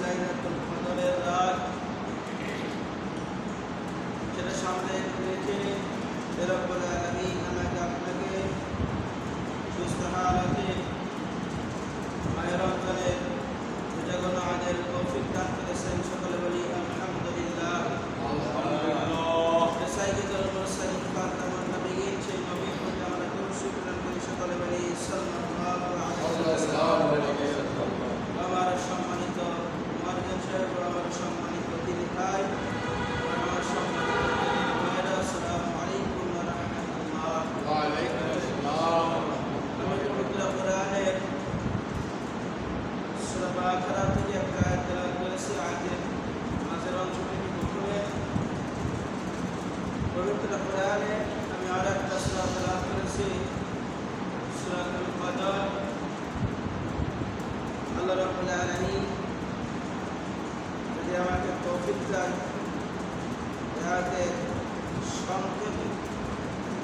লাইলাতুল কদরের রাত সেটা সামনে রেখে রব্বুল আলামিন আমাকে আপনাকে সুস্থ হালাতে মাহে রমজানের রোজাগুলো আদায়ের তৌফিক দান করেছেন। সকলে বলি আলহামদুলিল্লাহ। সাইয়্যিদুল মুরসালিন খাতামুন নবিয়্যিন সেই নবীর প্রতি আমরা শুকর করি। সকলে বলি সাল্লাল্লাহু আলাইহি ওয়াসাল্লাম। আমার সম্মানিত মার্জন সাহেব, আমার সম্মানিত দিনী ভাই, আমার সম্মানিত ভাইরা, আসসালামু আলাইকুম ওয়া রাহমাতুল্লাহ। ওয়া আলাইকুম আসসালাম। আমি পবিত্র কোরআনের সূরা বাকারা থেকে একটা আয়াত তেলাওয়াত করেছি। আয়াতের মাঝের অংশটুকু পড়ে পবিত্র কোরআনে আমি আরেকটা সূরা তেলাওয়াত করেছি, সূরাতুল কদর। আল্লাহ রাব্বুল আলামিন যদি আমাকে তৌফিক দেন, যাতে সংক্ষেপে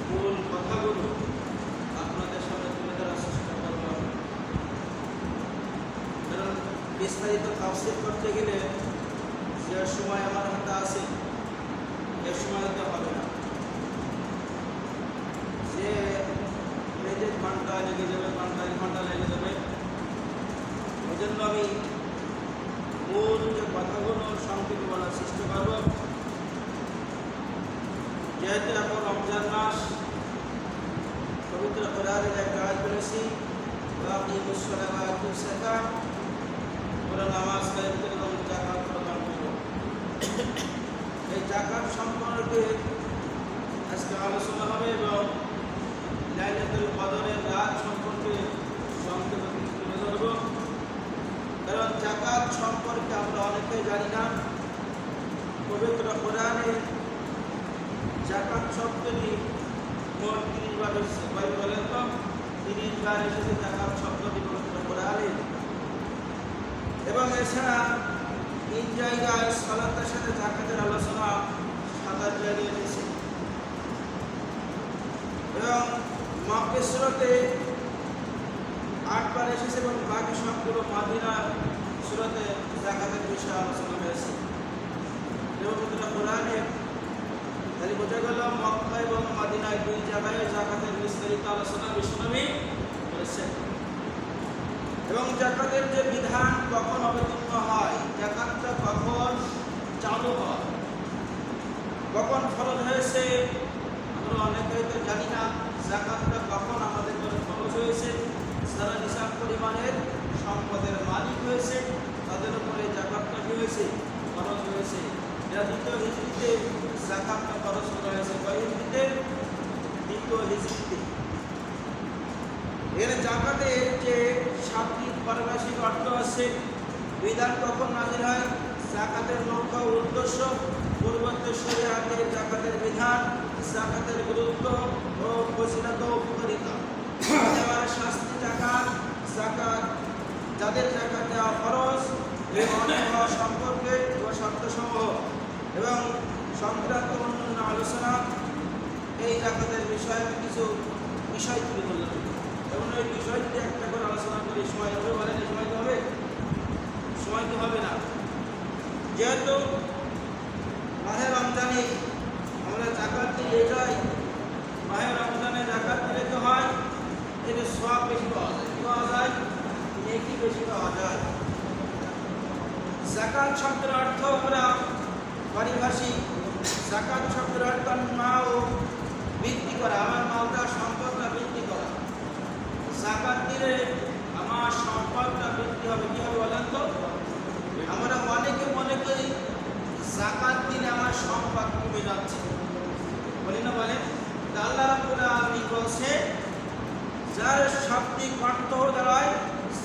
মূল কথাগুলো আপনাদের সামনে তুলে ধরার চেষ্টা করব। কারণ বিস্তারিত তাফসীর করতে গেলে যে সময় আমার হাতে আছে এ সময় তো হবে না, যে মেয়েদের ঘন্টা লেগে যাবে, ঘন্টা লেগে যাবে। ওই জন্য আমি মূল যে কথাগুলো সংক্ষেপে বলার চেষ্টা করব। যেহেতু এখন রমজান মাস, পবিত্র কোরআনের একটা আয়াত বলেছি, ওয়াকিমুস সালাতা ওয়া আতুস যাকাত, তোমরা নামাজ কায়েম করো এবং যাকাত প্রদান করো। এই যাকাত সম্পর্কে আজকে আলোচনা হবে এবং লাইলাতুল কদরের রাত সম্পর্কে সংক্ষেপে তুলে ধরব। কারণ যাকাত সম্পর্কে আমরা অনেকেই জানি না। পবিত্র কোরআনে যাকাত শব্দটি মোট ৩০ বার এসেছে। কয় বলেন তো? ৩০ বার এসেছে যাকাত শব্দটি পবিত্র কোরআনে। এবং এছাড়া ৩ জায়গায় সালাতের সাথে যাকাতের আলোচনা ৭ জায়গায় এসেছে। এবং মক্কা সূরাতে ৮ বার এসেছে এবং বাকি সবগুলো মাদিনা সূরাতে যাকাতের বিষয়ে আলোচনা হয়েছে। পবিত্র কোরআনে তাহলে বোঝা গেল মক্কা এবং মদিনায় ২ জায়গায় যাকাতের বিস্তারিত আলোচনা বিশ্বনবী করেছেন। এবং যাকাতের যে বিধান কখন অবতীর্ণ হয়, যাকাতটা কখন চালু হয়, কখন ফরজ হয়েছে, আমরা অনেকেই তো জানি না। যাকাতটা কখন আমাদের উপরে ফরজ হয়েছে? যারা নিসাব পরিমাণের সম্পদের মালিক হয়েছে তাদের উপরে যাকাতটা কি হয়েছে? ফরজ হয়েছে। এটা ২য় হিজরিতে যাকাতটা ফরজ করা হয়েছে। কয় হিজরিতে? ২য় হিজরিতে। এর যাকাতের যে শাব্দিক পারিভাষিক অর্থ আছে, বিধান কখন নাযিল হয়? যাকাতের লক্ষ্য ও উদ্দেশ্য, পূর্ববর্তী শরীয়তের যাকাতের বিধান, যাকাতের গুরুত্ব ও ফজিলত ও উপকারিতা, এবার শাস্তি, যাকাত, যাদের যাকাত দেওয়া ফরজ এবং হওয়া সম্পর্কে ও শর্তসমূহ এবং সংক্রান্ত অন্যান্য আলোচনা। এই যাকাতের বিষয়ে কিছু বিষয় তুলে ধরলাম এবং এই বিষয়টি একটা করে আলোচনা করি। সময় হবে? বলেন সময় তো হবে? সময় তো হবে না। যেহেতু মাহে রমজানে আমরা যাকাত দিয়ে যাই, মাহে রমজানে যাকাত দিলে তো হয় এর সওয়াব বেশি পাওয়া যায়। কি পাওয়া যায়? নেকি বেশি পাওয়া যায়। যাকাত শব্দের অর্থ আমরা পারিভাষিক। যাকাত শব্দের অর্থ মাল বৃদ্ধি করা, আমার মালটা সম্পদটা বৃদ্ধি করা। যাকাত দিলে আমার সম্পদটা বৃদ্ধি হবে। কি হবে বলেন তো? আমরা অনেকে মনে করি যাকাত দিলে আমার সম্পদ কমে যাচ্ছে, বলি না? বলেন। আল্লাহ রাব্বুল আলামিন বলছে, যার শাব্দিক অর্থ দ্বারায়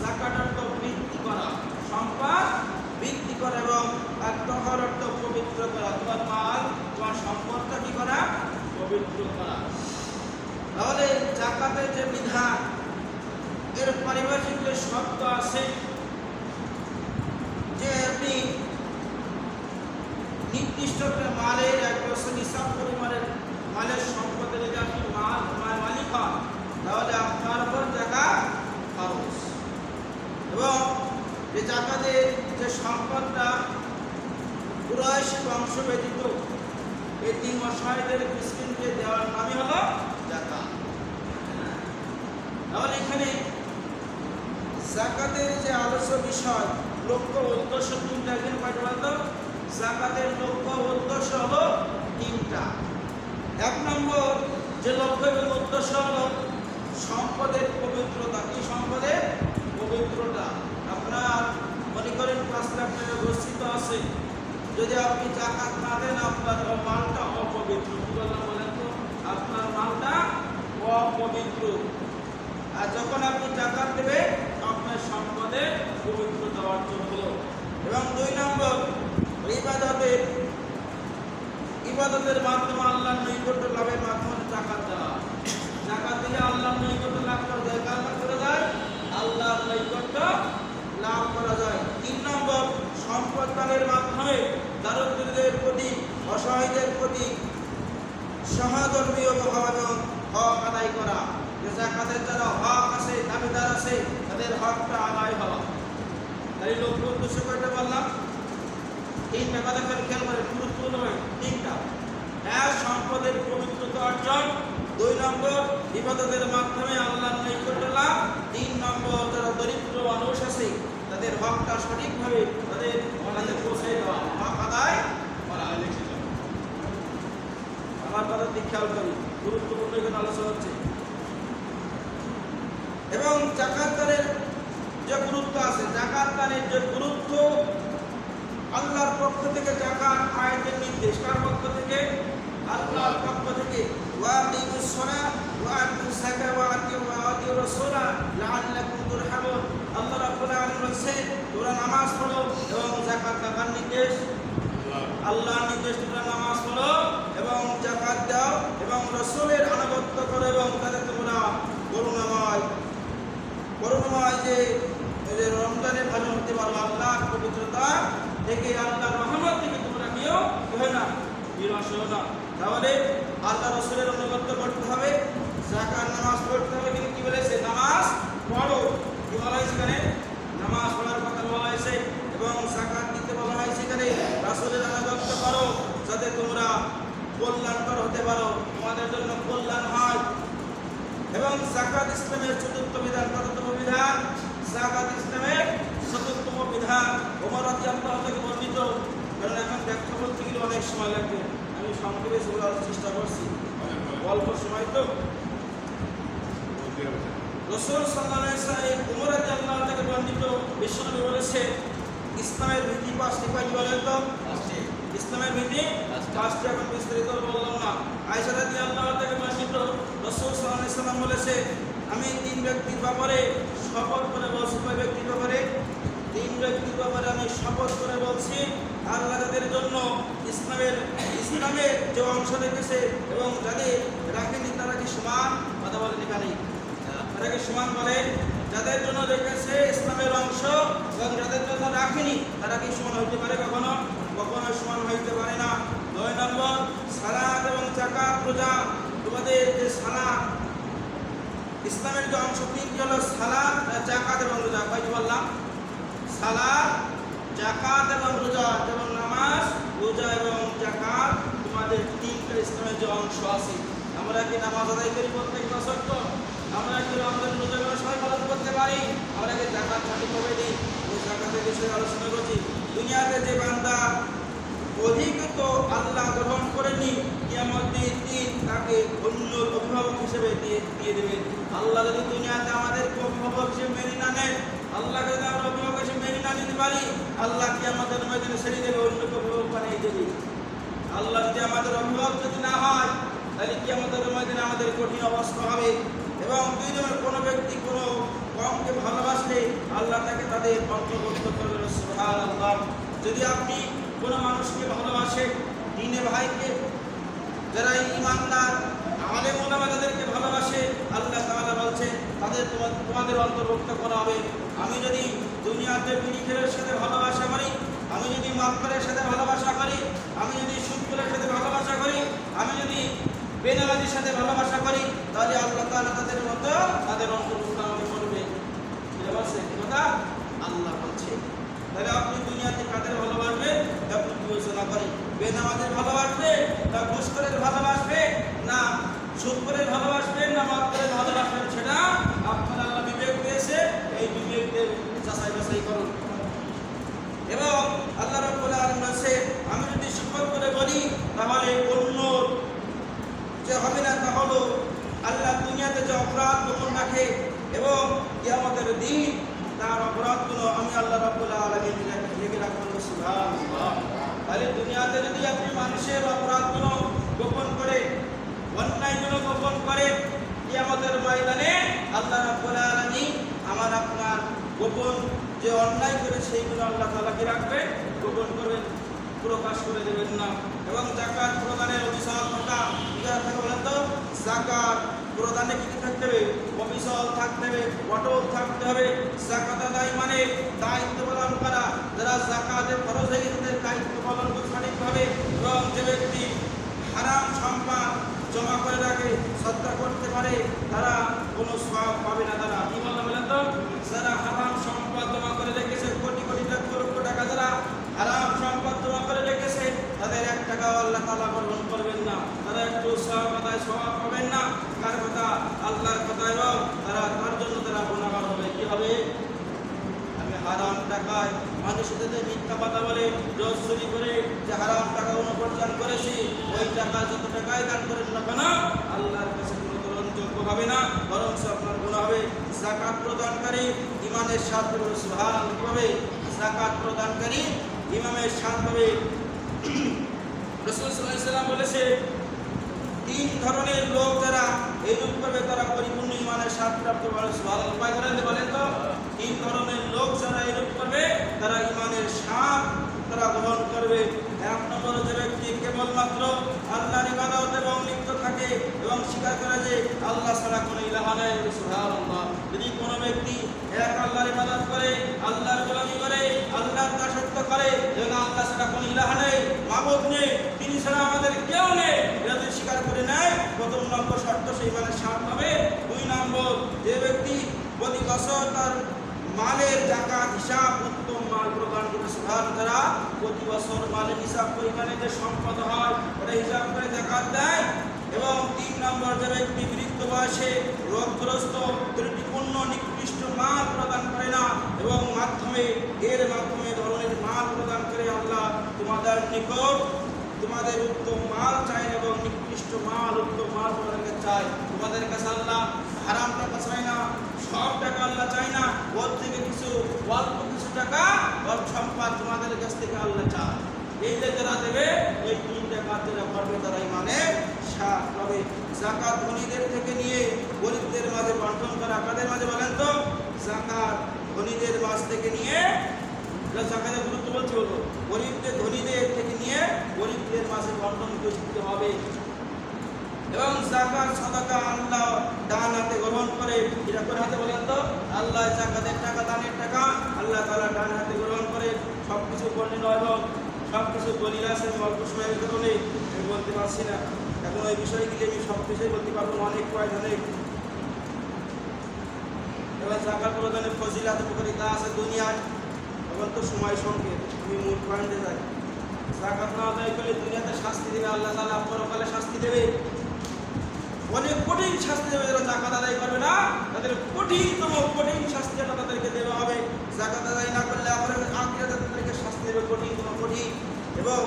যাকাত অর্থ বৃদ্ধি করা, সম্পদ বৃদ্ধি করা এবং আত্মহর অর্থ পবিত্র করা। তোমার মাল, তোমার সম্পদটা কি করা? পবিত্র করা। তাহলে যাকাতের যে বিধান, এর পারিভাষিক যে শব্দ আছে, যে আপনি নির্দিষ্ট একটা মালের ১ বছর নিসাব পরিমাণের মালের সম্পদের যদি আপনি মালিক হন, তাহলে আপনার উপর যাকাত ফরজ। এবং যে যাকাতের যে সম্পদটা কুরাইশ বংশ ব্যতীত এতিম অসহায়দের মিসকিনকে দেওয়ার নামই হলো যাকাত। তাহলে এখানে যাকাতের যে আলোচ্য বিষয়, লক্ষ্য উদ্দেশ্য তিনটা। এখানে কয়টা বলতো? যাকাতের লক্ষ্য উদ্দেশ্য হলো তিনটা। এক নম্বর যে লক্ষ্য এবং উদ্দেশ্য হলো সম্পদের পবিত্রতা। কি সম্পদের পবিত্রতা? আপনার মনে করেন 5 লাখ টাকা গচ্ছিত আছে, যদি আপনি যাকাত না দেন আপনার মালটা অপবিত্র। কি বললাম বলেন তো? আপনার মালটা অপবিত্র। আর যখন আপনি যাকাত দেবেন আপনার সম্পদের পবিত্রতা অর্জন হলো। এবং 2 নম্বর ইবাদতের মাধ্যমে আল্লাহর নৈকট্য লাভের মাধ্যমে যাকাত দেওয়া। যাকাত দিলে আল্লাহর নৈকট্য লাভ করা যায়। কার লাভ করা যায়? আল্লাহর নৈকট্য লাভ করা যায়। 3 নম্বর সম্পদ দানের মাধ্যমে দারিদ্রদের প্রতি, অসহায়দের প্রতি সহধর্মীয় হওয়া এবং হক আদায় করা। যে যাকাতের যারা হক আছে, দাবিদার আছে, তাদের হকটা আদায় হওয়া। তাই লক্ষ্য উদ্দেশ্য কয়টা বললাম? 3টা কথা খেয়াল করে, গুরুত্বপূর্ণ হয় 3টা। এক, সম্পদের পবিত্রতা অর্জন। 2 নম্বর ইবাদতের মাধ্যমে আল্লাহর নৈকট্য লাভ। 3 নম্বর যারা দরিদ্র মানুষ আছে তাদের হকটা সঠিকভাবে তাদের পৌঁছে দেওয়া, হক আদায় করা। আমার কথা দিক খেয়াল করি, গুরুত্বপূর্ণ এখানে আলোচনা হচ্ছে। এবং যাকাত দানের যে গুরুত্ব আছে, যাকাত দানের যে গুরুত্ব, আল্লাহর পক্ষ থেকে যাকাত আয়াতের নির্দেশ। কার পক্ষ থেকে? আল্লাহর পক্ষ থেকে। ওয়াকিমুস সালাত ওয়া আতুজ যাকাত ওয়া আতিউর রাসূলা লাআল্লাকুম তুরহামুন। আল্লাহ রাব্বুল আলামিন বলেছেন তোমরা নামাজ পড়ো এবং যাকাত দেওয়ার নির্দেশ আল্লাহর নির্দেশ, তোমরা নামাজ পড়ো এবং যাকাত দাও এবং রাসূলের আনুগত্য করো এবং তাদের তোমরা করুণাময় যে রমজানের ভালো হতে পারো। আল্লাহর পবিত্রতা থেকে, আল্লাহর রহমত থেকে তোমরা কেউ হয় না, নিরাশ হও না। তাহলে আল্লাহ রাসূলের অনুগত্য করতে হবে, যাকাত নামাজ পড়তে হবে। কিন্তু কি বলেছে? নামাজ পড়ো। কি বলা হয়েছে এখানে? নামাজ পড়ার কথা বলা হয়েছে এবং যাকাত দিতে বলা হয়েছে। এখানে রাসূলের আনুগত্য করো যাতে তোমরা কল্যাণকর হতে পারো, তোমাদের জন্য কল্যাণ হয়। এবং যাকাত ইসলামের 4র্থ বিধান। কততম বিধান? যাকাত ইসলামের 4র্থ বিধান। ওমর রাদিয়াল্লাহু থেকে বর্ণিত। কারণ এখন ব্যাখ্যা বলতে গেলে অনেক সময় লাগবে, আমি সংক্ষেপে বলার চেষ্টা করছি, অল্প সময় তো। রাসূল সাল্লাল্লাহু আলাইহি ওয়াসাল্লাম ওমর রাদিয়াল্লাহু থেকে বর্ণিত, বিশ্বনবী বলেছে ইসলামের ভিত্তি 5টি। কয়টি বলেন তো? 5টি। ইসলামের ভিত্তি 5টি। এখন বিস্তারিত বললাম না। আয়েশা রাদিয়াল্লাহু থেকে বর্ণিত, রাসূল সাল্লাল্লাহু আলাইহি ওয়াসাল্লাম বলেছে আমি 3 ব্যক্তির ব্যাপারে শপথ করে বলছি। কয় ব্যক্তির ব্যাপারে? 3 ব্যক্তির ব্যাপারে আমি শপথ করে বলছি, আল্লাহ তাদের জন্য ইসলামের যে অংশ রেখেছে এবং যাদের রাখেনি তারা কি সমান? কথা বলেন এখানে, তারা কি সমান? বলে যাদের জন্য রেখেছে ইসলামের অংশ এবং যাদের জন্য রাখেনি তারা কি সমান হইতে পারে? কখনো সমান হইতে পারে না। 2 নম্বর সালাত এবং যাকাত, রোজা। তোমাদের যে সালাত, ইসলামের যে অংশ 3টি হলো সালাত, যাকাত এবং রোজা। কয়টি বললাম? সালাত, যাকাত এবং রোজা। যেমন নামাজ, রোজা এবং যাকাত, তোমাদের 3টা ইসলামের যে অংশ আছে। আমরা কি নামাজ আদায় করি প্রত্যেক বছর? তো আমরা কি রমজান রোজাগুলো সবাই পালন করতে পারি? আমরা কি যাকাত সঠিকভাবে দিই? ওই যাকাতের বিষয়ে আলোচনা করছি। দুনিয়াতে যে বান্দা অধিকত আল্লাহ গ্রহণ করেনি, কিয়ামতের দিন তাকে অন্য অভিভাবক হিসেবে দিয়ে দেবে। আল্লাহ যদি দুনিয়াতে আমাদেরকে অভিভাবক হিসেবে মেনে না নেন, আল্লাহকে যদি আমরা অভিভাবক হিসেবে মেনে না নিতে পারি, আল্লাহ কিয়ামতের ময়দানে ছেড়ে দেবে, অন্যকে অভিভাবক বানিয়ে দেবে। আল্লাহ যদি আমাদের অভিভাবক যদি না হয়, তাহলে কিয়ামতের ময়দানে আমাদের কঠিন অবস্থা হবে। এবং 2 জনের কোনো ব্যক্তি কোনো কমকে ভালোবাসলে আল্লাহ তাকে তাদের অন্তর্ভুক্ত করবে। সুবহানাল্লাহ। যদি আপনি কোনো মানুষকে ভালোবাসেন, দিনে ভাইকে, যারা ঈমানদার আলেম ওলামা যাদেরকে ভালোবাসে, আল্লাহ তাআলা বলছেন তাদের তোমাদের অন্তর্ভুক্ত করা হবে। আমি যদি দুনিয়াতে বিড়িখেরের সাথে ভালোবাসা করি, আমি যদি মাতবরের সাথে ভালোবাসা করি, আমি যদি সুদখোরের সাথে ভালোবাসা করি, আমি যদি বেনামাজির সাথে ভালোবাসা করি, তাহলে আল্লাহ তাআলা তাদের মতো তাদের অন্তর্ভুক্ত আমাকে করবে। এটা বলছে কি কথা? আল্লাহ বলছে। তাহলে আপনি দুনিয়াতে ভালোবাসবে, না ঘুষখোরের ভালোবাসবে, না সুদখোরের ভালোবাসবেন, না মদখোরের ভালোবাসবেন, সেটা আপনার আল্লাহ বিবেক দিয়েছে। এই বিবেকদের যাচাই বাছাই করুন। এবং আল্লাহ রাব্বুল আলামিন বলেছে, আমি যদি সুপার করে বলি তাহলে অন্য যে হবে না, তা হলো আল্লাহ দুনিয়াতে যে অপরাধ গোপন রাখে এবং কিয়ামতের দিন তার অপরাধগুলো আমি আল্লাহ রাব্বুল আলামিন ঢেকে রাখবো। সুবহানাল্লাহ। তাহলে দুনিয়াতে যদি আপনি মানুষের অপরাধগুলো গোপন করে, অন্যায়গুলো গোপন করে, কিয়ামতের ময়দানে আল্লাহ রাব্বুল আলামিন আমার আপনার গোপন যে অন্যায় করে সেইগুলো আল্লাহ তাআলাকে রাখবে, গোপন করবেন, প্রকাশ করে দেবেন না। এবং যাকাত প্রদানের অবিচল থাকা, বলেন তো যাকাত প্রদানে কি থাকতে হবে? অবিচল থাকতে হবে, অটল থাকতে হবে। যাকাত আদায় মানে দায়িত্ব পালন করা। যারা যাকাতের ফরজ হয়ে গেছে তাদের দায়িত্ব পালন করতে সঠিকভাবে। এবং যে ব্যক্তি হারাম সম্পদ জমা করে রাখে, সদকা করতে পারে, তারা কোনো সওয়াব পাবে না। তারা কি বলেন তো, যারা হারাম সম্পদ জমা করে রেখেছে, কোটি কোটি লক্ষ লক্ষ টাকা যারা হারাম সম্পদ জমা করে রেখেছে, তাদের 1 টাকাও আল্লাহ তাআলা গ্রহণ করবেন না। তারা একটু সওয়াব পাবেন না। কার কথা? আল্লাহর কথা। এবং তার জন্য তারা গুনাহগার হবে। কি হবে? আমি হারাম টাকায় মানুষের সাথে মিথ্যা কথা বলে, রোজ চুরি করে যে হারাম টাকা উপার্জন করেছি, ওই টাকা যত টাকায় দান করেন না কেন আল্লাহর কাছে কোনো গ্রহণযোগ্য হবে না, বরং আপনার গুনাহ হবে। যাকাত প্রদানকারী ঈমানের স্বাদ পাবে। সুবহানাল্লাহ। কিভাবে? যাকাত প্রদানকারী ইমামের স্বাদ পাবে। রাসূল সাল্লাল্লাহু আলাইহি ওয়াসাল্লাম বলেছে, 3 ধরনের লোক যারা এইরূপ করবে তারা পরিপূর্ণ ঈমানের স্বাদ প্রাপ্ত হবে। সুবহানাল্লাহ। বলেন তো, 3 ধরনের লোক যারা এইরূপ করবে তারা ঈমানের স্বাদ তারা গ্রহণ করবে। 1 নম্বর, যে ব্যক্তি কেবলমাত্র আল্লাহর ইবাদত এবং লিপ্ত থাকে এবং স্বীকার করে যে আল্লাহ ছাড়া কোনো ইলাহ নেই। সুবহানাল্লাহ। যদি কোনো ব্যক্তি এক আল্লাহর ইবাদত করে, আল্লাহর গোলামি করে, আল্লাহর দাসত্ব করে এবং আল্লাহ ছাড়া কোনো ইলাহ নেই, মাবুদ নেই, তিনি ছাড়া আমাদের কেউ নেই, এটা যদি স্বীকার করে নেয়, প্রথম নম্বর শর্ত সেই ঈমানের স্বাদ পাবে। 2 নম্বর, যে ব্যক্তি প্রতি বছর তার মালের যাকাত হিসাব উত্তম মাল প্রদান করে। সুবহানাল্লাহ। যারা প্রতি বছর মালের হিসাব পরিমাণে যে সম্পদ হয় ওটা হিসাব করে যাকাত দেয়। এবং 3 নম্বর, যে ব্যক্তি বৃদ্ধ বয়সে রোগগ্রস্ত, ত্রুটিপূর্ণ, নিকৃষ্ট মাল প্রদান করে না এবং এর মাধ্যমে ধরনের মাল প্রদান করে। আল্লাহ তোমাদের নিকট তোমাদের উত্তম মাল চাই এবং নিকৃষ্ট মাল, উত্তম মাল তোমাদেরকে চাই। তোমাদের কাছে আল্লাহ হারাম টাকা চাই না, সব টাকা আল্লাহ চাই না, ওর থেকে কিছু অল্প কিছু টাকা ওর সম্পদ তোমাদের কাছ থেকে আল্লাহ চায়। এই যে যারা দেবে, এই 3টা কাজ যারা করবে তারা ঈমানের স্বাদ পাবে। যাকাত ধনীদের থেকে নিয়ে গরিবদের মাঝে বন্টন করা। কাদের মাঝে বলেন তো? যাকাত ধনীদের মাঝ থেকে নিয়ে, যাকাতের গুরুত্ব বলতে হলো, গরিবদের ধনীদের থেকে নিয়ে গরিবদের মাঝে বন্টন করতে হবে। এবং যাকাত সাদাকা আল্লাহ ডান হাতে গ্রহণ করে। এটা কোন হাতে বলেন তো? আল্লাহ যাকাতের টাকা, দানের টাকা আল্লাহ তাআলা ডান হাতে গ্রহণ করে। সবকিছু বললেন এবং সবকিছু দলিল আছে, অল্প সময়ের কারণে আমি বলতে পারছি না। এখন ওই বিষয়গুলি আমি সব কিছুই বলতে পারবো, অনেক পয়েন্ট অনেক। এবার যাকাত প্রদানের ফজিলত উপকারিতা আছে দুনিয়ায়। এখন তো সময় সংকেত, আমি মূল পয়েন্টে যাই। যাকাত না আদায় করলে দুনিয়াতে শাস্তি দেবে আল্লাহ তাআলা, পরকালে শাস্তি দেবে, অনেক কঠিন শাস্তি দেবে। যারা যাকাত আদায় করবে না তাদের কঠিন শাস্তি তাদেরকে দেওয়া হবে। যাকাত আদায় না করলে আখিরাতে তাদেরকে শাস্তি দেবে কঠিন। এবং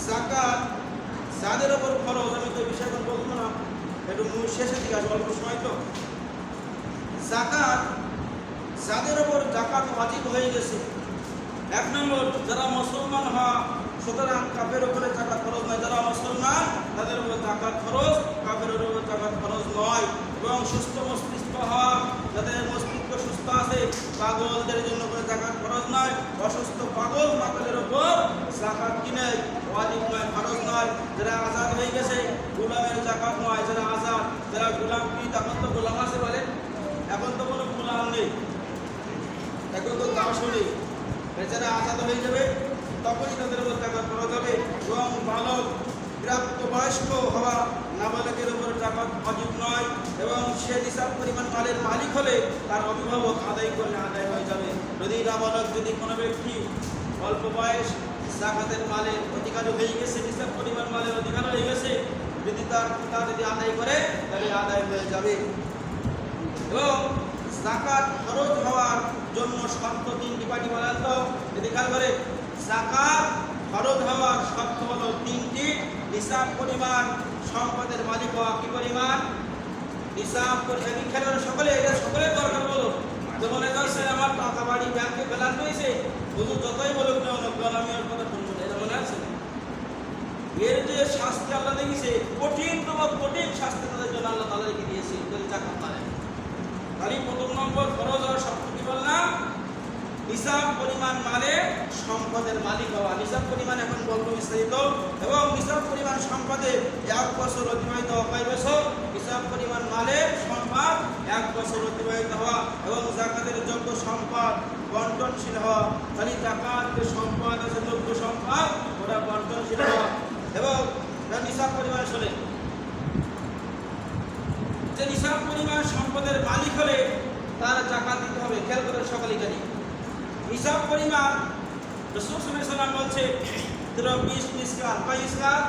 যাকাত যাদের উপর খরচ, আমি তো বিষয় বলবো না, একটু শেষের দিকে আসবো, অল্প সময় তো। যাকাত যাদের উপর যাকাত ওয়াজিব হয়ে গেছে, 1 নম্বর, যারা মুসলমান হওয়া, সুতরাং কাফের উপরে যাকাত ফরজ নয়। যারা মুসলমান তাদের উপর যাকাত ফরজ, কাফের উপর যাকাত ফরজ নয়। এবং সুস্থ মস্তিষ্ক হওয়া, যাদের মস্তিষ্ক সুস্থ আছে, পাগলদের জন্য কোনো যাকাত ফরজ নয়। অসুস্থ পাগলের উপর যাকাত কি নেই? ওয়াজিব নয়, ফরজ নয়। যারা আজাদ হয়ে গেছে, গোলামের যাকাত নয়। যারা আজাদ, যারা গোলাম, কি তখন তো গোলাম আছে বলে? এখন তো কোনো গোলাম নেই, এখন তো দাসও নেই। যারা আজাদ হয়ে যাবে তখনই তাদের উপর যাকাত ফরজ হবে। এবং বালক, প্রাপ্তবয়স্ক হওয়া নাবালকের উপর যাকাত ওয়াজিব নয়। এবং সে নিসাব পরিমাণ মালের মালিক হলে তার অভিভাবক আদায় করলে আদায় হয়ে যাবে। যদি নাবালক, যদি কোনো ব্যক্তি অল্প বয়স যাকাতের মালের অধিকার হয়ে গেছে, নিসাব পরিমাণ মালের অধিকার হয়ে গেছে, যদি তার পিতা যদি আদায় করে তাহলে আদায় হয়ে যাবে। এবং যাকাত খরচ হওয়ার জন্য শর্ত তিনটি পাটি বলেন তো, যদি খেয়াল করে যাকাত খরচ হওয়ার শর্ত হলো তিনটি। নিসাব পরিমাণ সম্পদের মালিক হওয়া, কি পরিমাণ? নিসাব পরিমাণ। খেয়াল করে সকলে, এটা সকলে দরকার বলো। যেমন একাছে আমার টাকা বাড়ি ব্যাংকে ফেলান রয়েছে, হুজুর যতই বলুক না কেন আমি ওর কথা শুনবো না, এটা মনে আছে? এর যে শাস্তি আল্লাহ দেখেছে, কঠিনতম কঠিন শাস্তি তাদের জন্য আল্লাহ তাআলা রেখে দিয়েছে যদি যাকাত না দেয়। খালি প্রথম নম্বর ফরজ হওয়ার শর্ত কি বললাম? নিসাব পরিমাণ মানে সম্পদের মালিক হওয়া। নিসাব পরিমাণ এখন বলবো বিস্তারিত। এবং নিসাব পরিমাণ সম্পদের 1 বছর অতিবাহিত হওয়া। কয় বছর? নিসাব পরিমাণ মালের সম্পদ 1 বছর অতিবাহিত হওয়া। এবং যাকাতের যোগ্য সম্পদ বন্টনশীল হওয়া। খালি যাকাতের সম্পদ আছে, যোগ্য সম্পদ ওটা বন্টনশীল হওয়া। এবং নিসাব পরিমাণ শুনে যে নিসাব পরিমাণ সম্পদের মালিক হলে তার যাকাত দিতে হবে। খেয়াল করে সকলে জানি নিসাব পরিমাণ রাসূল সাল্লাল্লাহু আলাইহি ওয়াসাল্লাম বলছে 20 মিসকাল, কয় মিসকাল?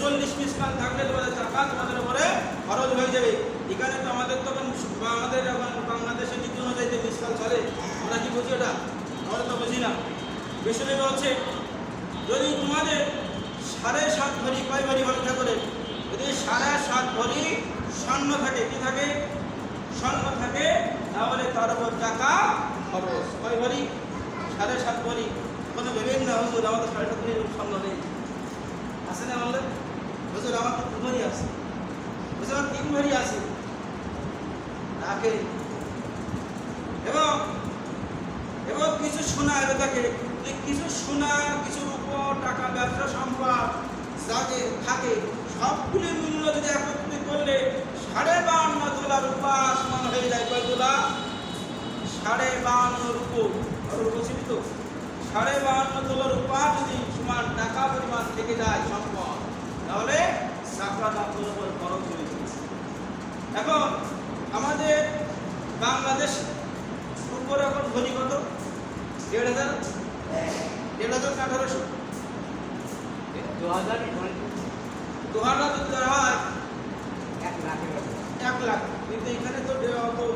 40 মিসকাল থাকলে তোমাদের যাকাত তোমাদের উপরে খরচ হয়ে যাবে। এখানে তো আমাদের তখন আমাদের এখন বাংলাদেশের নীতি অনুযায়ী যে মিসকাল চলে, আমরা কি বুঝি ওটা? আমরা তো বুঝি না। বিষয় হচ্ছে যদি তোমাদের 7.5 ভরি, কয় ভরি বলে করে? যদি 7.5 ভরি স্বর্ণ থাকে, কি থাকে? স্বর্ণ থাকে, তাহলে তার উপর যাকাত খরচ। কয় ভরি? 7.5 ভরি। কোনো ভেবেন না হুজুর আমার তো 7.5 ভরি স্বর্ণ নেই, আছে না? বললেন হুজুর আমার তো 2 ভরি আছে, হুজুর আমার 3 ভরি আছে, রাখে। এবং এবং কিছু সোনা এর থাকে, কিছু সোনা, কিছু উপর টাকা, ব্যবসা সম্পদ যাকে থাকে, সবগুলি মূল্য যদি একত্রিত করলে 52.5 তোলা রূপা সমান হয়ে যায়। কয় তোলা? 52.5 রূপো। আর বুঝিনি তো, 52.5 তোলা রূপা যদি সমান টাকা পরিমাণ থেকে যায় সম্পদ, তাহলে যাকাত আপনার উপর খরচ হয়ে যাচ্ছে। এখন আমাদের বাংলাদেশ উপর এখন ধনী কত? 1,500, 1,500 1800। 2000 যদি ধরা হয় 1 লাখ। কিন্তু এখানে তো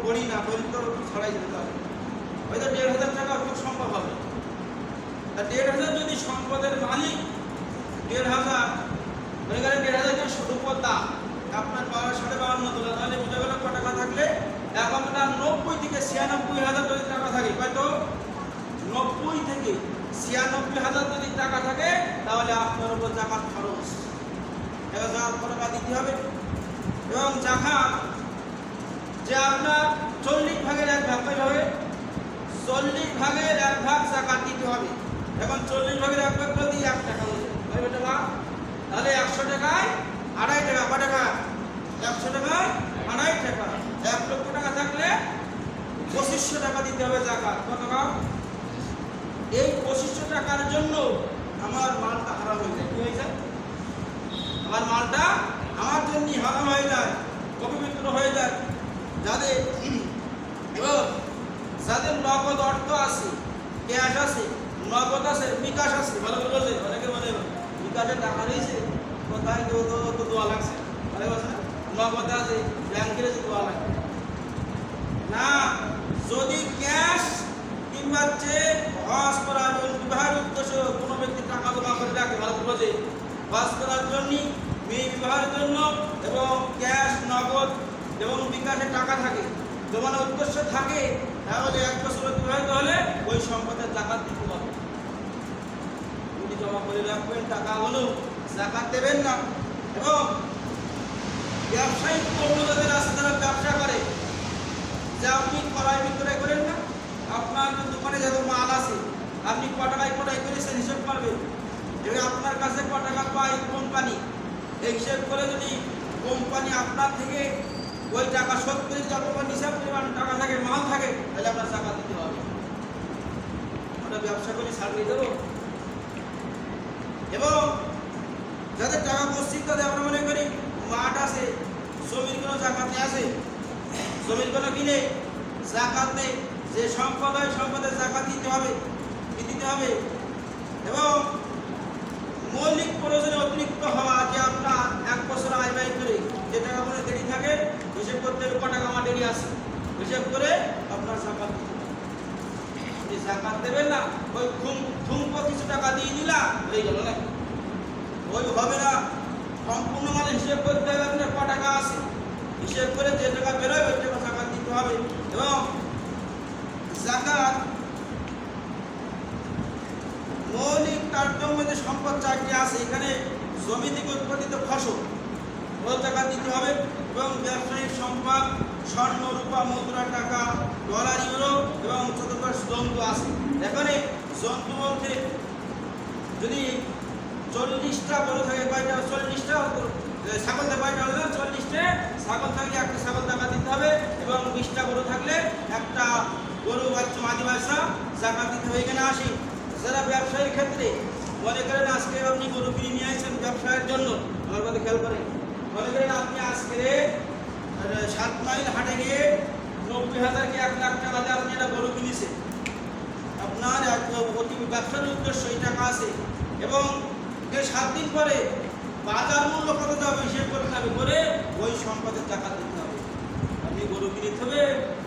বড়ি না, বড়ি তো ছড়াই যেতে হবে, হয়তো 1,500 টাকা খুব সম্ভব হবে। তা 1,500 যদি সম্পদের মালিক 1,500 মনে করেন 1,500 রূপোর দাম আপনার 52.5 তোলা, তাহলে বোঝা গেল কত টাকা থাকলে? এখন আপনার 90 থেকে 96,000 যদি টাকা থাকে, হয়তো 90 থেকে 96,000 যদি টাকা থাকে, তাহলে আপনার উপর যাকাত খরচ 1,000 টাকা দিতে হবে। এবং যাকাত যে আপনার 40 ভাগের 1 ভাগ হবে, 40 ভাগের 1 ভাগ যাকাত দিতে হবে। এখন 40 ভাগের 1 ভাগ যদি 1 টাকা হয়ে যায়, টাকা, তাহলে 100 টাকায় 2.5 টাকা। কত টাকা? 100 টাকায় 2.5 টাকা। 1 লক্ষ টাকা থাকলে 2500 টাকা দিতে হবে যাকাত। কত টাকা? এই 2500 টাকার জন্য আমার মালটা হারাম হয়ে যায়। কি হয়ে যায়? আমার মালটা আমার জন্য হারাম হয়ে যায়, অপবিত্র হয়ে যায়। যাদের যাদের নগদ অর্থ আছে, ক্যাশ আছে, নগদ আছে, বিকাশ আছে, ভালো করে বলছে, অনেকে বলে বিকাশে টাকা রয়েছে, কোথায় তো দোয়া লাগছে, ভালো বলছে না? নগদ আছে, ব্যাংকের দোয়া লাগবে না। যদি ক্যাশ কিংবা চেক, হজ করার জন্য, বিবাহের উদ্দেশ্য কোনো ব্যক্তি টাকা জমা করে রাখে, ভালো করে বলছে, হজ করার জন্য, মেয়ে বিবাহের জন্য, এবং ক্যাশ, নগদ এবং বিকাশে টাকা থাকে, জমানোর উদ্দেশ্য থাকে, তাহলে 1 বছর অতিবাহিত হলে ওই সম্পদের যাকাত দিতে হবে। যদি জমা করে রাখবেন টাকাগুলো, যাকাত দেবেন না। এবং ব্যবসায়িক পণ্য যাদের আছে, যারা ব্যবসা করে, যে আপনি ক্রয় বিক্রয় করেন না, আপনার দোকানে যত মাল আছে, আপনি ক টাকায় ক্রয় করেছেন হিসাব করবেন, এবং আপনার কাছে ক টাকা পায় কোম্পানি, এই হিসাব করে যদি কোম্পানি আপনার থেকে ওই টাকা শোধ করে যদি আপনার নিসাব পরিমাণ টাকা থাকে, মাল থাকে, তাহলে আপনার যাকাত দিতে হবে। আমরা ব্যবসা করি, সার্ভিস দেবো। এবং যাদের টাকা মসজিদ, তাদের আমরা মনে করি মাঠ আছে, জমির কোনো যাকাত আছে, জমির কোনো কি নেই, যাকাত নেই। যে সম্পদ হয় সম্পদের যাকাত দিতে হবে, কি দিতে হবে? এবং মৌলিক প্রয়োজনে অতিরিক্ত হওয়া, যে আপনার 1 বছর আয় ব্যয় করে যে টাকা কোনো দেরি থাকে হিসেব করতে হবে, ক টাকা আমার দেরি আছে হিসেব করে আপনার জাকাত দিতে হবে। যদি জাকাত দেবেন না, ওই ঠুমকো কিছু টাকা দিয়ে দিলা হয়ে গেল না, ওই হবে না। সম্পূর্ণ মানে হিসেব করতে হবে আপনার ক টাকা আছে, হিসেব করে যে টাকা বেরোয় ওই টাকা জাকাত দিতে হবে। এবং জাকাত মৌলিক তারতম্য যে সম্পদ 4টি আছে, এখানে জমি থেকে উৎপাদিত ফসল ও জাকাত দিতে হবে, এবং ব্যবসায়িক সম্পদ স্বর্ণ, রূপা, মুদ্রা, টাকা, ডলার, ইউরো এবং চতুর্থ জন্তু আছে। এখানে জন্তু বলতে যদি 40টা গরু থাকে, কয়টা 40টা ছাগল থাকে, কয়টা হলো 40টা ছাগল থাকলে একটা ছাগল জাকাত দিতে হবে, এবং 20টা গরু থাকলে একটা গরু বাচ্চা মাদি বাচ্চা জাকাত দিতে হবে। এখানে আসি যারা ব্যবসায়ীর ক্ষেত্রে মনে করেন আজকে আপনি গরু কিনে নিয়ে আসছেন ব্যবসায়ের জন্য, আমার কথা খেয়াল করেন, মনে করেন আপনি আজকে 7 মাইল হাটে গিয়ে 90,000 কি 1 লাখ টাকা দিয়ে আপনি একটা গরু কিনেছেন, আপনার ব্যবসার উদ্দেশ্য এই টাকা আছে, এবং 7 দিন পরে বাজার মূল্য কত যাবে হিসেব করতে হবে, করে ওই সম্পদের টাকা দিতে হবে। আপনি গরু কিনতে হবে,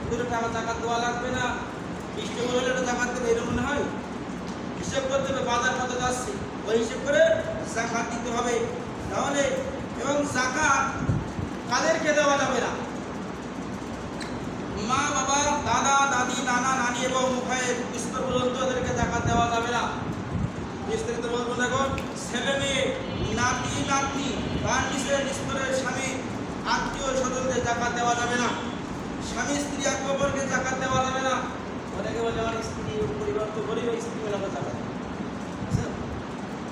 পুরো টাকা জাকাত দেওয়া লাগবে না, 20 টাকা হলে একটা জাকাত দেবে এরকম মনে হয়, হিসেব করতে হবে বাজার কত যাচ্ছে ওই হিসেব করে জাকাত দিতে হবে। তাহলে এবং জাকাত কাদেরকে দেওয়া যাবে না? মা বাবা, দাদা দাদি, নানা নানি এবং উভয়ের স্তর পর্যন্ত ওদেরকে জাকাত দেওয়া যাবে না। বিস্তারিত বলবো দেখো, ছেলে মেয়ে, নাতি নাতনি, তার নিচের স্তরের স্বামী, আত্মীয় স্বজনদের জাকাত দেওয়া যাবে না। স্বামী স্ত্রী এক অপরকে জাকাত দেওয়া যাবে না। অনেকে বলে আমার স্ত্রী পরিবার তো গরিব, স্ত্রী মেলে আমার জাকাত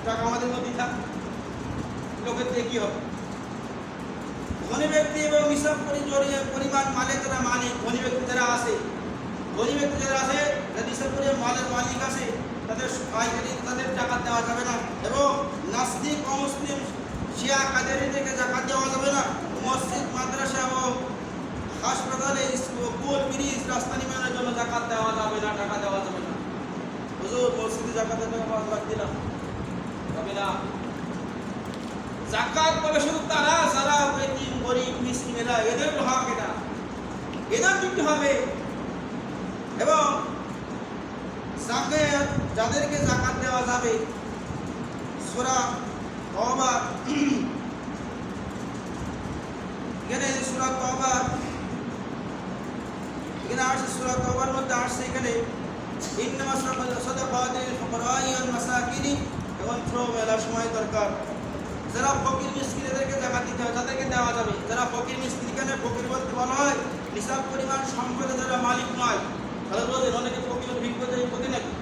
টাকা আমাদের মধ্যেই থাক, লোকের দিয়ে কি হবে? ধনী ব্যক্তি এবং নিসাব পরিমাণ মালে যারা মালিক, ধনী ব্যক্তি যারা আছে, ধনী ব্যক্তি যারা আছে, যারা নিসাব পরিমাণ মালের মালিক আছে, তাদের জাকাত দেওয়া যাবে না। এবং নাস্তিক, অমুসলিম, শিয়া, কাদেরীদেরকে জাকাত দেওয়া যাবে না। মসজিদ, মাদ্রাসা ও হাসপাতালে, স্কুল, ব্রিজ, রাস্তা নির্মাণের জন্য জাকাত দেওয়া যাবে না, টাকা দেওয়া যাবে না। হুজুর মসজিদে জাকাতের টাকা 5 লাখ দিলাম, হবে না। জাকাত পাবে শুধু তারা যারা এতিম, গরিব, মিসকিনেরা, এদের হক, এটা এদের দিতে হবে। এবং জাকাত যাদেরকে জাকাত দেওয়া যাবে, সূরা তওবা, এখানে সূরা তওবা এখানে আসছে, সূরা তওবার মধ্যে আসছে এখানে ইন্নামা সাদাকাতুল ফুকারাই ওয়াল মাসাকিনি, এবং মেলার সময় দরকার। যারা ফকির মিসকিন এদেরকে জাকাত দিতে হবে, তাদেরকে দেওয়া যাবে। যারা ফকির মিসকিন, এখানে ফকির বলতে বলা হয় নিসাব পরিমাণ সম্পদে যারা মালিক নয়। তাহলে বলছেন অনেকে ফকির ভিক্ষুকদের প্রতি নাকি,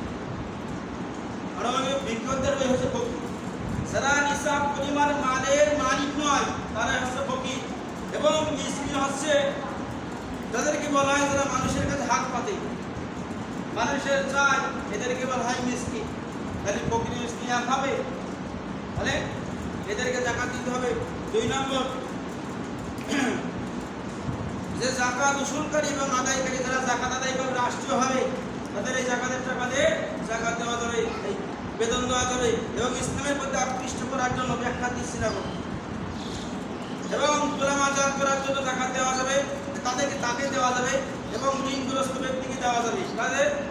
আর অনেকে ভিক্ষুকদের হচ্ছে ফকির। যারা নিসাব পরিমাণ মালের মালিক নয় তারা হচ্ছে ফকির। এবং মিসকিন হচ্ছে যাদেরকে বলা হয় যারা মানুষের কাছে হাত পাতে, মানুষের চায়, এদেরকে বলা হয় মিসকিন। তাহলে ফকির মিসকিন এক হবে, তাহলে এদেরকে জাকাত দিতে হবে। 2 নম্বর, যে জাকাত উসুলকারী এবং আদায়কারী, যারা জাকাত আদায় করবে রাষ্ট্রীয়ভাবে, তাদের এই জাকাতের টাকা দিয়ে জাকাত দেওয়া যাবে, এই বেতন দেওয়া যাবে। এবং ইসলামের প্রতি আকৃষ্ট করার জন্য ব্যাখ্যা দিচ্ছিলাম, এবং গোলামাজাত করার জন্য জাকাত দেওয়া যাবে, তাকে দেওয়া যাবে। এবং ঋণগ্রস্ত ব্যক্তিকে দেওয়া যাবে,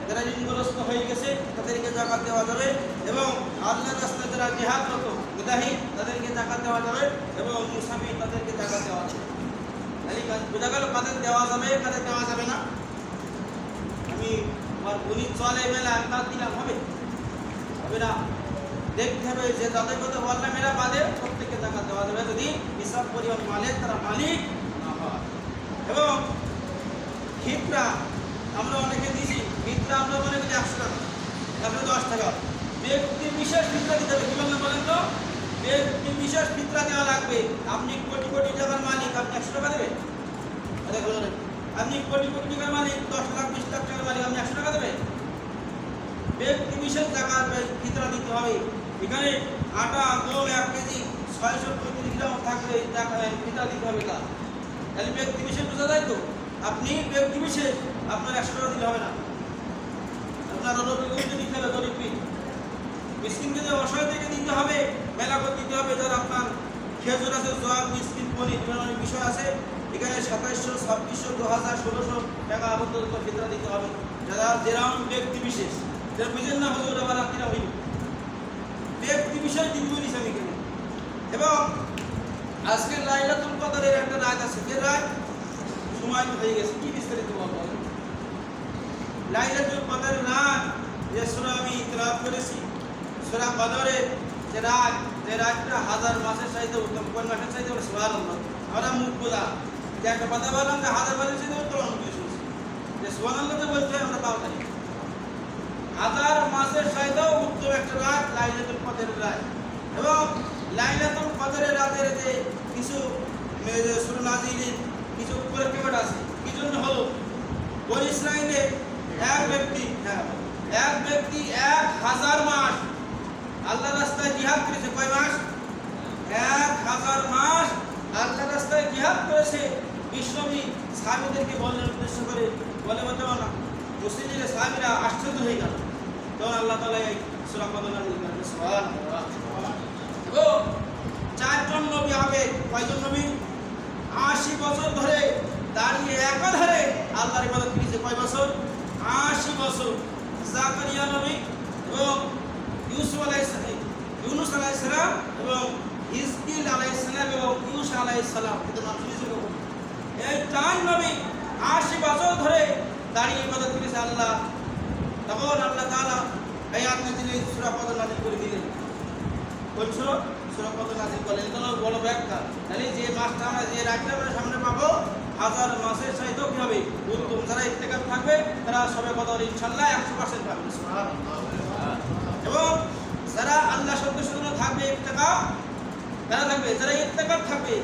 যারা ঋণগ্রস্ত হয়ে গেছে তাদেরকে জাকাত দেওয়া যাবে। এবং আল্লাহর রাস্তায় যারা জিহাদরত মুজাহিদ, তাদেরকে জাকাত দেওয়া যাবে। এবং মুসাফির, তাদেরকে জাকাত দেওয়া যাবে। বোঝা গেল কাদের দেওয়া যাবে, কাদের দেওয়া যাবে না। আমি আমার গুণী চলে মেলা আমি তার দিলাম, হবে না। দেখতে হবে যে যাদের কথা বললাম এরা বাদে প্রত্যেককে জাকাত দেওয়া যাবে, যদি নিসাব পরিমাণ মালের তারা মালিক না হয়। এবং ফিতরা আমরা অনেকে দিছি, ফিতরা আমরা মনে করি 100 টাকা, তারপরে 10 টাকা। ব্যক্তি বিশেষ ফিতরা দিতে হবে। কি বললাম বলেন তো? ব্যক্তি বিশেষ ফিতরা দেওয়া লাগবে। আপনি কোটি কোটি টাকার মালিক, আপনি 100 টাকা দেবেন? আপনি কোটি কোটি টাকার মালিক, 10 লাখ 20 লাখ টাকার মালিক, আপনি 100 টাকা দেবেন? ব্যক্তি বিশেষ টাকার ফিতরা দিতে হবে। এখানে আটা, গম 1 কেজি 635 গ্রাম থাকবে, ফিতরা দিতে হবে। তাহলে ব্যক্তি বিশেষ বোঝা যায় তো? আপনি ব্যক্তি বিশেষ, আপনার 100 টাকা দিলে হবে না, আপনার অনবিজ্ঞ দিতে হবে, গরিব। মিসকিনকে যে অসহায়দেরকে দিতে হবে, মেলাকত দিতে হবে, যারা আপনার খেজুর আছে, জব, মিসকিন, পনির, বিভিন্ন বিষয় আছে। এখানে 2700, 2600, 2000, 1600 টাকা আবদ্ধ ফিতরা দিতে হবে। যারা যেরকম ব্যক্তি বিশেষ, যারা বুঝেন না হুজুর আবার রাত্রিরা হইল ব্যক্তি বিষয় দিন বলিস আমি কেন। এবং আজকের লাইলাতুল কদরের একটা রাত আছে, যে রাত সময় হয়ে গেছে, কি বিস্তারিত বলবো। লাইলাতুল কদরের রাত যে সূরা আমি তেলাওয়াত করেছি, সূরা কদরের যে রাত, যে রাতটা হাজার মাসের চাইতে উত্তম। কোন মাসের চাইতে? সুবহানাল্লাহ। আমরা মুখ বোঝা যে একটা কথা বললাম যে হাজার মাসের চাইতে উত্তম, আমি শুনছি যে সুবহানাল্লাহ তো বলতে হয়, আমরা তাও জানি হাজার মাসের চাইতেও উত্তম একটা রাত লাইলাতুল কদরের রাত। এবং লাইলাতুল কদরের রাতের যে কিছু সূরা নাজিলের কিছু প্রেক্ষাপট আছে, কি জন্য হলো? বনী ইসরাঈলে এক ব্যক্তি 1000 মাস আল্লাহ রাস্তায় জিহাদ করেছে। কয় মাস? 1000 মাস আল্লাহ রাস্তায় জিহাদ করেছে। বিশ্বনবী সাহাবীদেরকে বললেন, উদ্দেশ্য করে বলে না, মুসলিমের সাহাবীরা আশ্চর্য হয়ে গেল। তখন আল্লাহ তাআলা এই সূরা কদর নাযিল করেন। সুবহানাল্লাহ। এবং 4 জন নবী হবে। কয়জন নবী? 80 বছর ধরে দাঁড়িয়ে একাধারে আল্লাহর ইবাদত করেছে। কয় বছর? 80 বছর। জাকারিয়া নবী এবং ইউসুফ আলাইহিস সালাম, ইউনূস আলাইহিস সালাম এবং হিজকিল আলাইহিস সালাম এবং ইউসা আলাইহিস সালাম, এদের নাম শুনেছেন? এই 4 নবী 80 বছর ধরে দাঁড়িয়ে ইবাদত করেছে আল্লাহ। তখন আল্লাহ তাআলা এই আয়াত নাযিল, সূরা কদর নাযিল করে দিলেন। কোন সূরা? সূরা কদর নাযিল করলেন। এটা বড় ব্যাখ্যা। তাহলে যে মাসটা আমরা, যে রাতটা আমরা সামনে পাবো, হাজার মাসের চাইতেও কি হবে? উত্তম। যারা ইত্তেকাফ থাকবে তারা সবে কদর ইনশাআল্লাহ 100% পাবে। সুবহানাল্লাহ। এবং যারা আল্লাহ সন্তুষ্টির জন্য থাকবে, ইত্তেকাফ তারা থাকবে। যারা ইত্তেকাফ থাকবে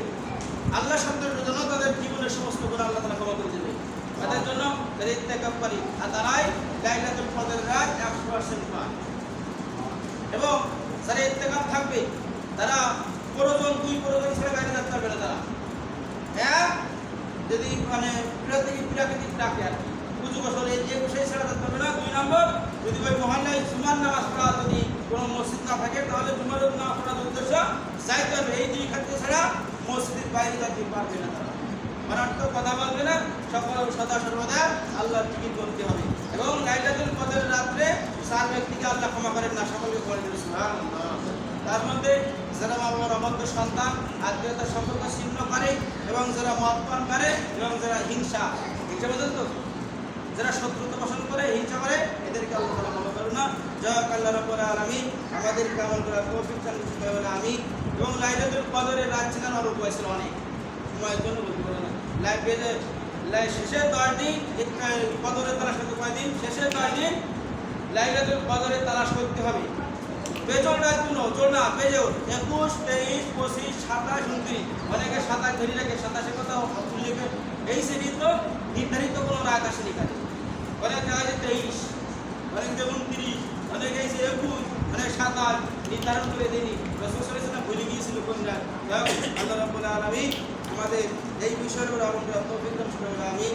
আল্লাহ সন্তুষ্টির জন্য, তাদের জীবনের সমস্ত গুনাহ আল্লাহ তাআলা ক্ষমা করে দেবে। তাদের জন্য যারা ইত্তেকাফ করে, আর তারাই লাইলাতুল কদরের রাত 100% পায়। এবং যারা ইত্তেকাফ থাকবে তারা প্রয়োজন, 2 প্রয়োজন ছাড়া বাইরে যেতে পারবে না। তারা এক, যদি মানে প্রাকৃতিক ডাকে আর কি, পুজো বছর এই যে বিষয় ছাড়া যেতে পারবে না। 2 নম্বর, যদি ওই মহল্লায় জুমার নামাজ পড়া যদি কোনো মসজিদ না থাকে, তাহলে জুমার নামাজ পড়ার উদ্দেশ্য যাইতে হবে। এই 2 ক্ষেত্রে ছাড়া মসজিদের বাইরে যেতে পারবে না। তারা মারাত্মক কথা বলবে না, সকল সদা সর্বদা আল্লাহর জিকির করতে হবে। এবং লাইলাতুল কদরের রাত্রে 4 ব্যক্তিকে আল্লাহ ক্ষমা করেন না, সকলকে ক্ষমা করেন। সুবহানাল্লাহ। তার মধ্যে যারা মা বাবার অবাধ্য সন্তান, আত্মীয়তার সম্পর্ক ছিন্ন করে, এবং যারা মদ পান করে, এবং যারা হিংসা বলেন তো, যারা শত্রুতা পোষণ করে, হিংসা করে, এদেরকে আল্লাহ তাআলা ক্ষমা করেন না। জয় আল্লাহ রাব্বুল আলামিন আমাদেরকে আমল করার তৌফিক দান করুন। আমিন। এবং লাইলাতুল কদরের রাত ছিলেন আর উপায় ছিল অনেক, সময়ের জন্য বলতে পারে না। শেষে 10 দিন কদরের তালাশ করতে, কয়দিন? শেষে 10 দিন লাইলাতুল কদরের তালাশ করতে হবে। বেজোড় রাতগুলো, জোর না, বেজোড় 21, 23, 25, 27, 29। অনেকে 27 ধরে রাখে, 27 কথা উল্লেখ। এই শ্রেণীর তো নির্ধারিত কোনো রাত আসেনি কাজে। অনেকে আছে 23, অনেকে 29, অনেকে 21, অনেক 27 নির্ধারণ করে দেয়নি। রাসূল সাল্লাল্লাহু আলাইহি ওয়াসাল্লাম ভুলে গিয়েছিল কোন রাত। আল্লাহ রাব্বুল আলামিন আমাদের এই বিষয়ের উপর আমল করার তৌফিক দান করুন। আমিন।